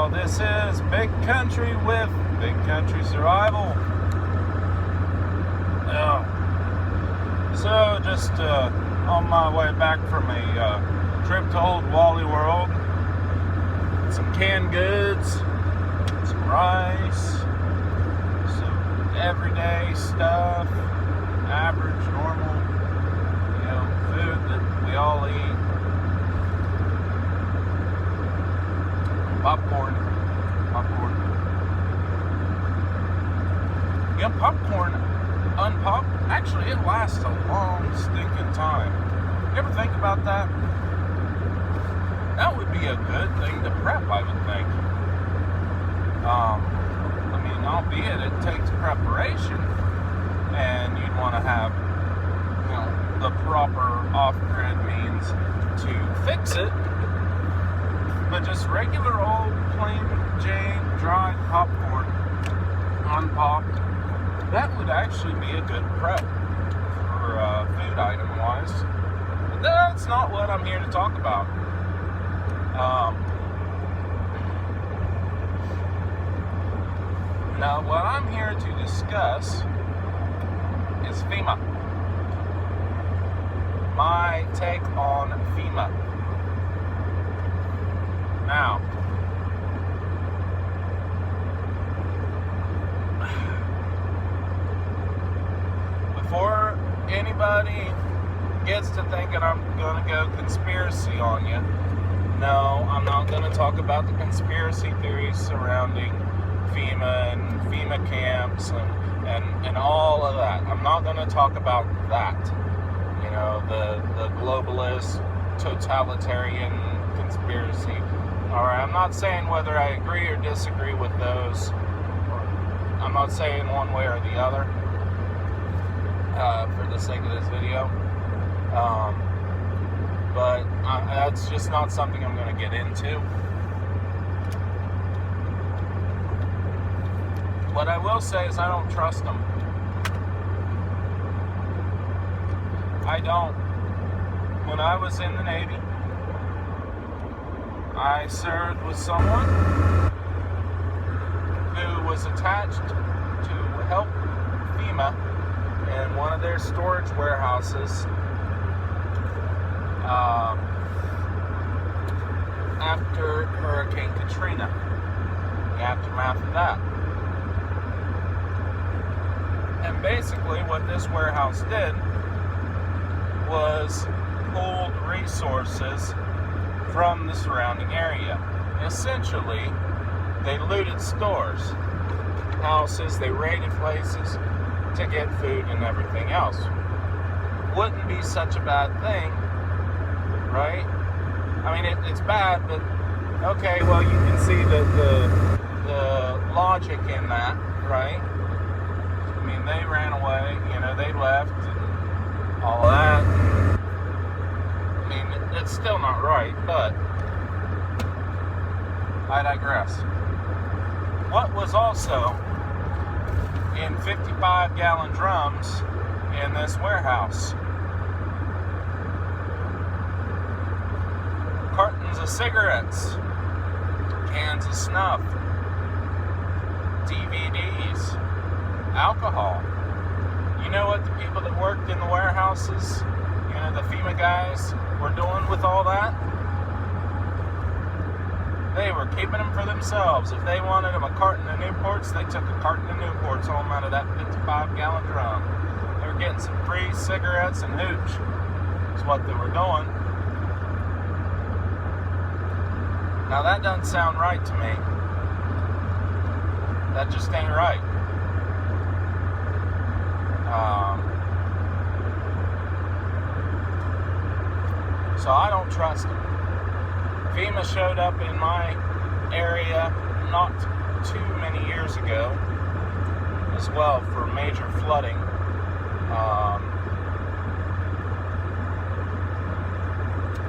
Well, this is Big Country with Big Country Survival. So just on my way back from a trip to Old Wally World. Some canned goods, some rice, some everyday stuff, average, normal, food that we all eat. Popcorn. Popcorn unpop. Actually, it lasts a long stinking time. You ever think about that? That would be a good thing to prep, I would think. Albeit it takes preparation, and you'd want to have, the proper off-grid means to fix it. But just regular old plain Jane dried popcorn, unpopped, that would actually be a good prep for food item-wise. But that's not what I'm here to talk about. Now, what I'm here to discuss is FEMA. My take on FEMA. Now, before anybody gets to thinking I'm going to go conspiracy on you, no, I'm not going to talk about the conspiracy theories surrounding FEMA and FEMA camps and all of that. I'm not going to talk about that. The globalist, totalitarian conspiracy. Alright, I'm not saying whether I agree or disagree with those. I'm not saying one way or the other for the sake of this video. But that's just not something I'm going to get into. What I will say is I don't trust them. I don't. When I was in the Navy, I served with someone who was attached to help FEMA in one of their storage warehouses after Hurricane Katrina, the aftermath of that. And basically what this warehouse did was pulled resources from the surrounding area. Essentially, they looted stores, houses, they raided places to get food and everything else. Wouldn't be such a bad thing, right? It's bad, but okay, well, you can see the logic in that, right? They ran away, they left and all that. It's still not right, but I digress. What was also in 55-gallon drums in this warehouse? Cartons of cigarettes, cans of snuff, DVDs, alcohol. You know what the people that worked in the warehouses, the FEMA guys, were doing with all that? They were keeping them for themselves. If they wanted them a carton of Newports, they took a carton of Newports home out of that 55-gallon drum. They were getting some free cigarettes and hooch. That's what they were doing. Now that doesn't sound right to me. That just ain't right. So I don't trust them. FEMA showed up in my area not too many years ago as well for major flooding. A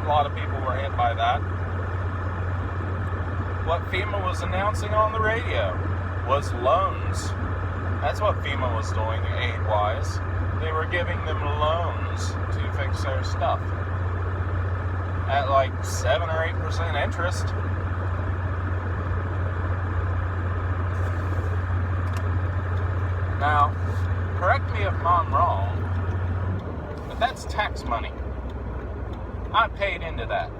lot of people were hit by that. What FEMA was announcing on the radio was loans. That's what FEMA was doing aid-wise. They were giving them loans to fix their stuff at like 7 or 8% interest. Now, correct me if I'm wrong, but that's tax money. I paid into that.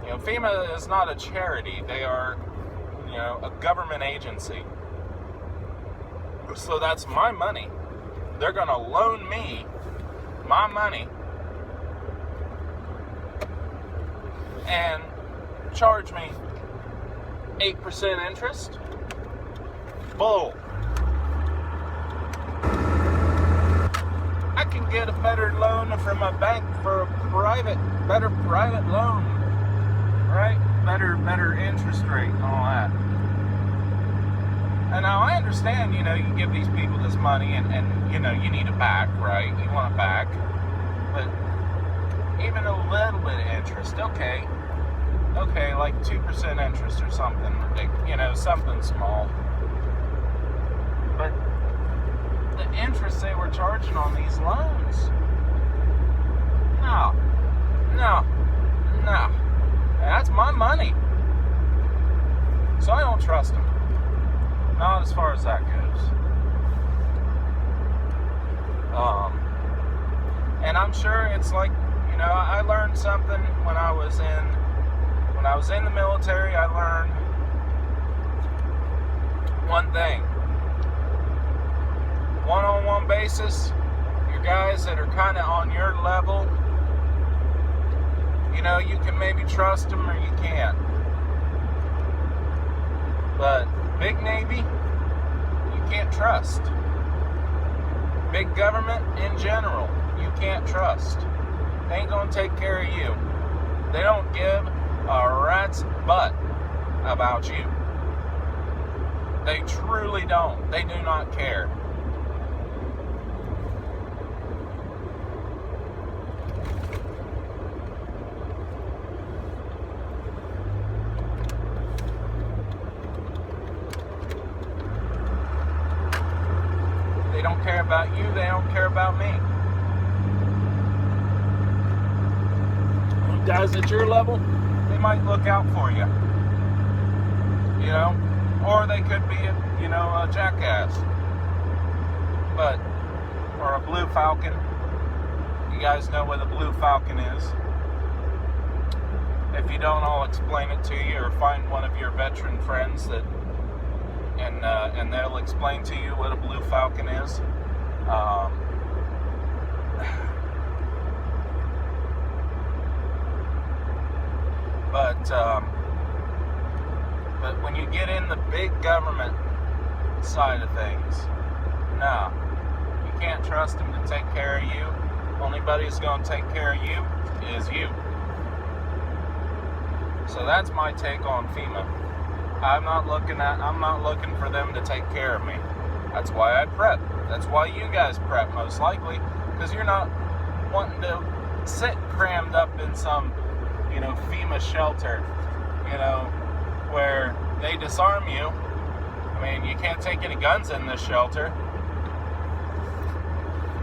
You know, FEMA is not a charity. They are, you know, a government agency. So that's my money. They're going to loan me my money and charge me 8% interest? Bull. I can get a better loan from a bank for a better private loan, right? Better interest rate and all that. And now I understand, you know, you give these people this money and you know, you need it back, right? You want it back. But even a little bit of interest, okay, like 2% interest or something, you know, something small. But the interest they were charging on these loans, no, that's my money. So I don't trust them. Not as far as that goes. And I'm sure it's like, you know, I learned something when I was in the military. I learned one thing. One-on-one basis, your guys that are kind of on your level, you know, you can maybe trust them or you can't. But big Navy, you can't trust. Big government in general, you can't trust. They ain't gonna take care of you. They don't give a rat's butt about you. They truly don't. They do not care. They don't care about you, they don't care about me. Guys at your level, they might look out for you. You know? Or they could be, you know, a jackass. But, or a blue Falcon. You guys know what a blue Falcon is. If you don't, I'll explain it to you, or find one of your veteran friends that and they'll explain to you what a blue Falcon is. But when you get in the big government side of things, no, you can't trust them to take care of you. Only buddy who's going to take care of you is you. So that's my take on FEMA. I'm not looking for them to take care of me. That's why I prep. That's why you guys prep, most likely, because you're not wanting to sit crammed up in some, you know, FEMA shelter, you know, where they disarm you. I mean, you can't take any guns in this shelter.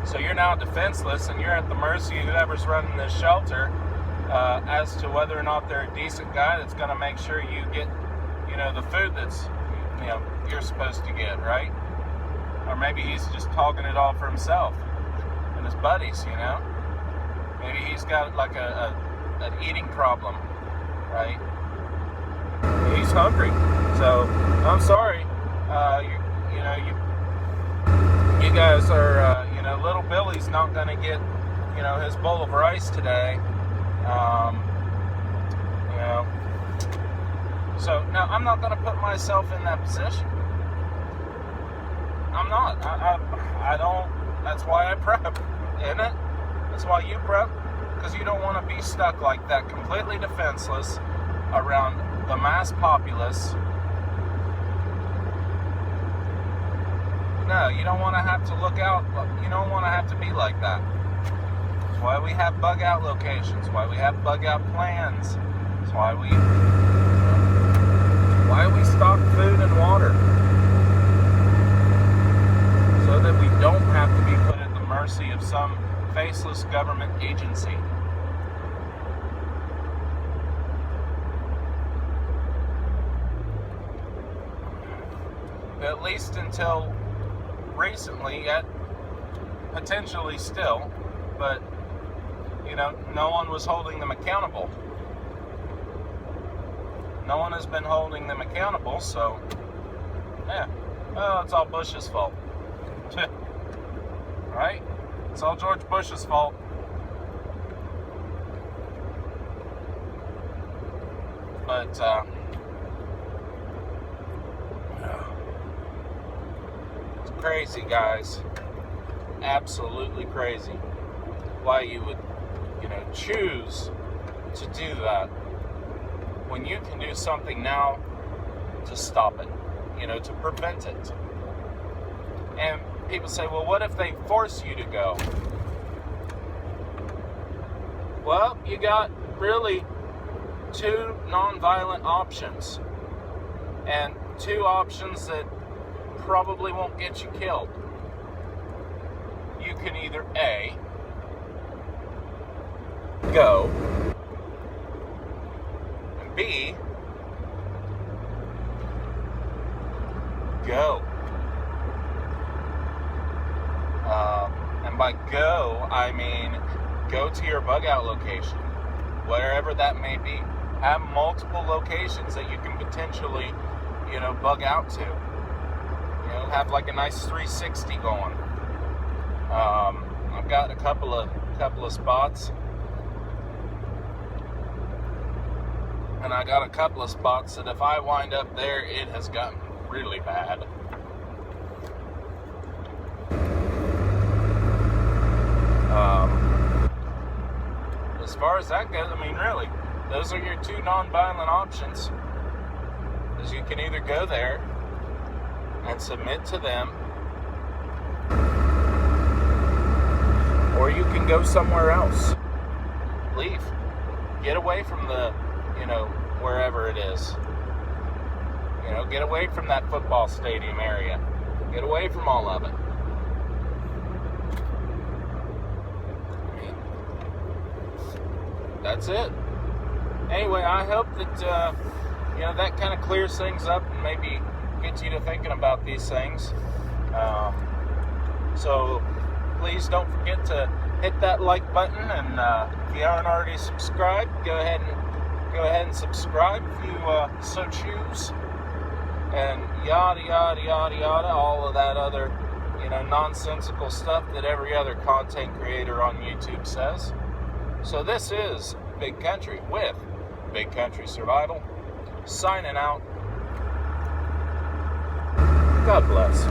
So you're now defenseless, and you're at the mercy of whoever's running this shelter as to whether or not they're a decent guy that's going to make sure you get, you know, the food that's, you know, you're supposed to get, right? Or maybe he's just hogging it all for himself and his buddies, you know? Maybe he's got like an eating problem, right? He's hungry. So, I'm sorry. You guys are, you know, little Billy's not going to get, you know, his bowl of rice today. You know. So, now, I'm not going to put myself in that position. I'm not. I don't. That's why I prep, isn't it? That's why you prep. Because you don't want to be stuck like that, completely defenseless around the mass populace. No, you don't want to have to look out. You don't want to have to be like that. That's why we have bug out locations. Why we have bug out plans. That's why we stock food and water. So that we don't have to be put at the mercy of some faceless government agency. at least until recently, yet potentially still, but no one was holding them accountable. No one has been holding them accountable, so yeah. Oh, it's all Bush's fault. Right? It's all George Bush's fault. But it's crazy, guys. Absolutely crazy. Why you would, choose to do that when you can do something now to stop it, to prevent it. And people say, well, what if they force you to go? Well, you got really two nonviolent options, and two options that probably won't get you killed. You can either A, go, and B, go. And by go, I mean go to your bug out location, wherever that may be. Have multiple locations that you can potentially, bug out to. Have like a nice 360 going. I've got a couple of spots, and I got a couple of spots that if I wind up there, it has gotten really bad. As far as that goes, I mean, really, those are your two nonviolent options. Is you can either go there and submit to them, or you can go somewhere else. Leave. Get away from the, wherever it is. Get away from that football stadium area. Get away from all of it. That's it. Anyway, I hope that, that kind of clears things up and maybe gets you to thinking about these things. So please don't forget to hit that like button, and if you aren't already subscribed, go ahead and subscribe if you so choose. And yada yada yada yada, all of that other nonsensical stuff that every other content creator on YouTube says. So this is Big Country with Big Country Survival, signing out. God bless.